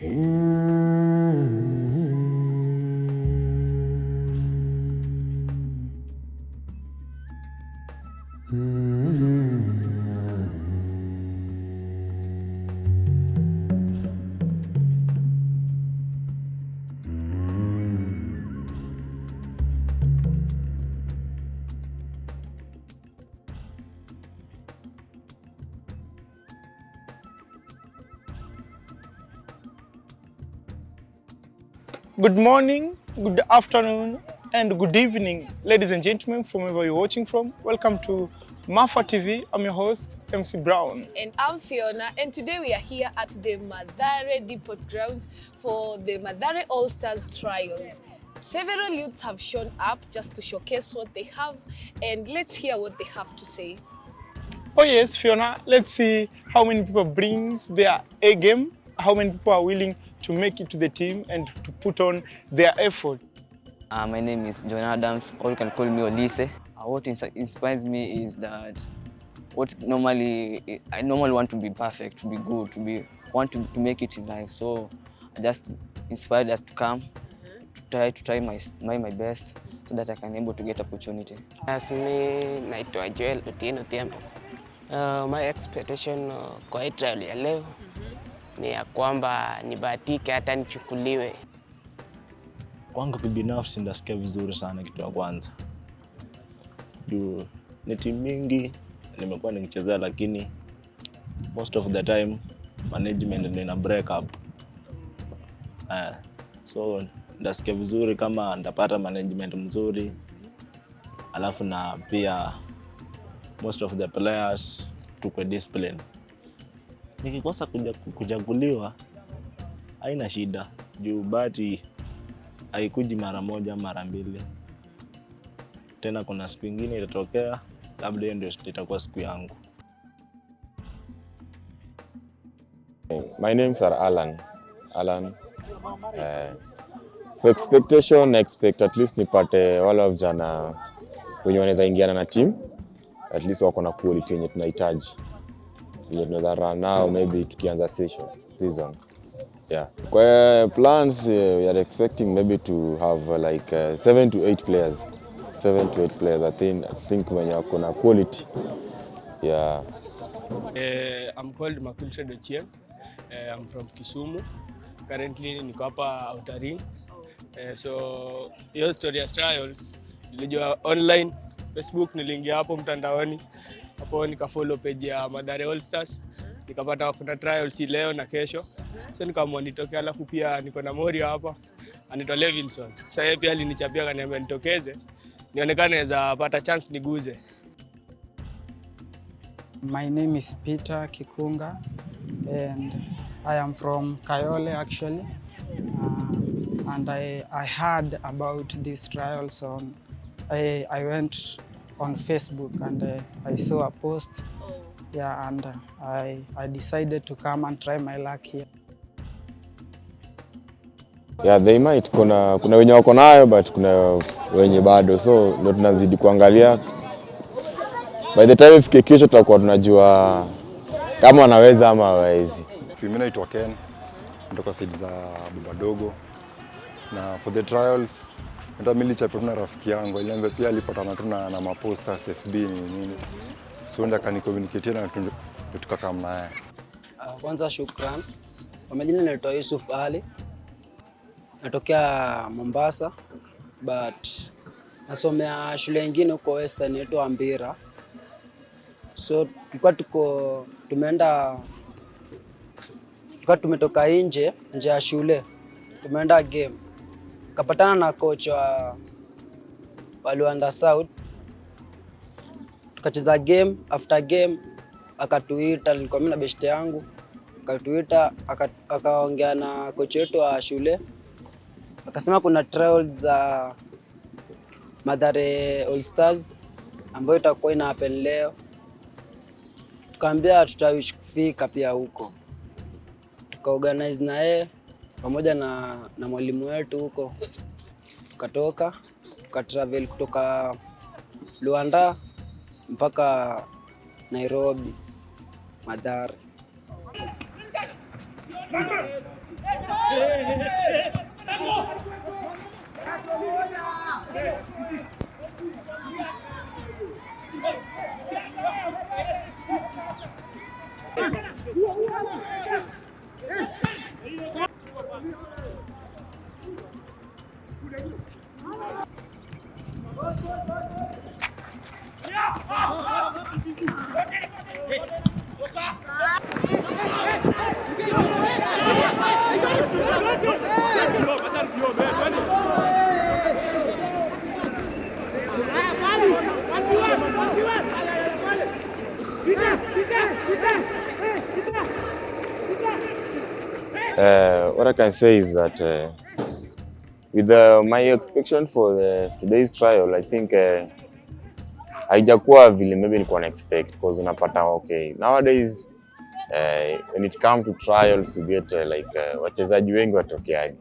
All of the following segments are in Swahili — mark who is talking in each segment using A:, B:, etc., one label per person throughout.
A: Good morning, good afternoon, and good evening, ladies and gentlemen, from wherever you're watching from. Welcome to Mafa TV. I'm your host, MC Brown.
B: And I'm Fiona, and today we are here at the Mathare Depot grounds for the Mathare All-Stars trials. Several youths have shown up just to showcase what they have, and let's hear what they have to say.
A: Oh yes, Fiona, let's see how many people brings their A game, how many people are willing to make it to the team and to put on their effort.
C: My name is John Adams, or you can call me Olise. What inspires me is that I normally want to be perfect, to be good, to make it in life. So I just inspired us to come, to try my best, so that I can able to get opportunity.
D: As me, naitwa Joel Otieno Thiambo. My expectation kwa hii trial ya leo ni ya kwamba nibahatike hata nichukuliwe.
E: Kwangu kibinafsi ndasikia vizuri sana kitu ya kwanza. Juu ni timu mingi nimekuwa nikichezea, lakini most of the time management ndio ina break up. So ndasikia vizuri kama ndapata management mzuri, alafu na pia most of the players tuko discipline. Nikikosa kuchaguliwa haina shida, juu bahati haikuji mara moja mara mbili. Tena kuna siku nyingine itatokea, labda hiyo ndio itakuwa siku yangu.
F: My name's Alan. For expectation, expect at least nipate wale wa vijana wenye wanaweza ingiana na team. At least wako na quality yenye tunahitaji. Yenye tunaweza run now maybe tukianza season. Yeah. Kwa plans, we are expecting maybe to have like 7 to 8 players. 7 to 8 players. I think when you have quality. Yeah.
G: I'm called Makulfred Ochieng. I'm from Kisumu. Currently niko hapa Outer Ring. So hiyo story ya trials nilijua online, Facebook niliingia hapo mtandaoni. Hapo nikafollow page ya Mathare All Stars. Nikapata kuna trials leo na kesho. So nikaamua nitoke, alafu pia niko na Morio hapa anaitwa Levinson. Sasa yeye pia alinichapia akaniambia nitokeze nionekane naweza pata chance niguze.
H: My name is Peter Kikunga and I am from Kayole actually. And I heard about these trials I went on Facebook and I saw a post. Yeah, and I decided to come and try my luck here.
F: Yeah, they might. Kuna wenye wako nayo but kuna wenye bado, so ndio tunazidi kuangalia. By the time ifike kesho tutakuwa tunajua kama wanaweza ama hawawezi.
I: Mimi naitwa Ken, natoka side za Bubadogo. Na for the trials ndio nilichapa na rafiki yangu, aliambia pia alipatana tu na maposta FB nini. So ndio akanicommunicate na tukakaa naye.
J: Kwanza shukran. Kwa majina naitwa Yusuf Ali. Natokea Mombasa but nasomea shule nyingine huko Western inaitwa Ambira. So tumetoka nje ya shule. Tumeenda game. Kapatana na coach wa Luanda South. Tukacheza game, after game akatuita, nilikuwa mimi na best yangu. Akatuita akaongea na coach wetu wa shule. Akasema kuna trials za Mathare All Stars ambayo itakuwa ina happen leo. Tukaambia tutawish kufika pia huko. Tukaorganize na yeye pamoja na mwalimu wetu huko. Tukatravel kutoka Luanda mpaka Nairobi, Mathare.
F: What I can say is that with my expectation for today's trial, I think haijakuwa vile maybe nilikuwa na expect, because unapata okay nowadays when it comes to trials you get wachezaji wengi watokeaje.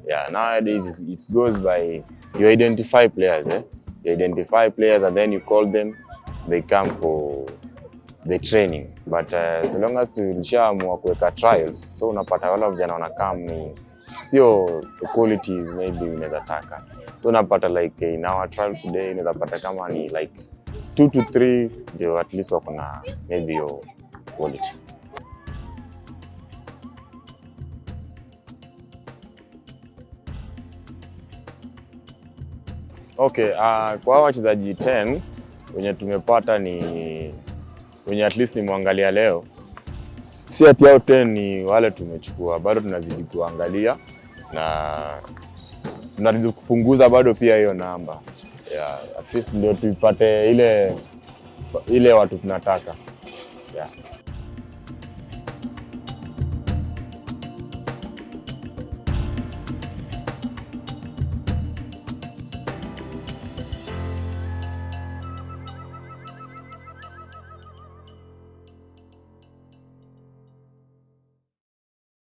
F: Yeah, nowadays it goes by you identify players, you identify players and then you call them, they come for the training, but so long as tulishaamua kuweka trials, so unapata wala vijana wanakaa ni sio the qualities maybe unaweza taka, so unapata like in our trial today unaweza pata kama ni like 2 to 3 ndio at least wako na maybe your quality. Okay, kwa wachezaji 10 wenye tumepata ni wenye at least nimwangalia leo, si ati hao 10 ni wale tumechukua, bado tunazidi kuangalia na tunazidi kupunguza bado pia hiyo namba. Yeah, at least ndio tupate ile watu tunataka. Yeah.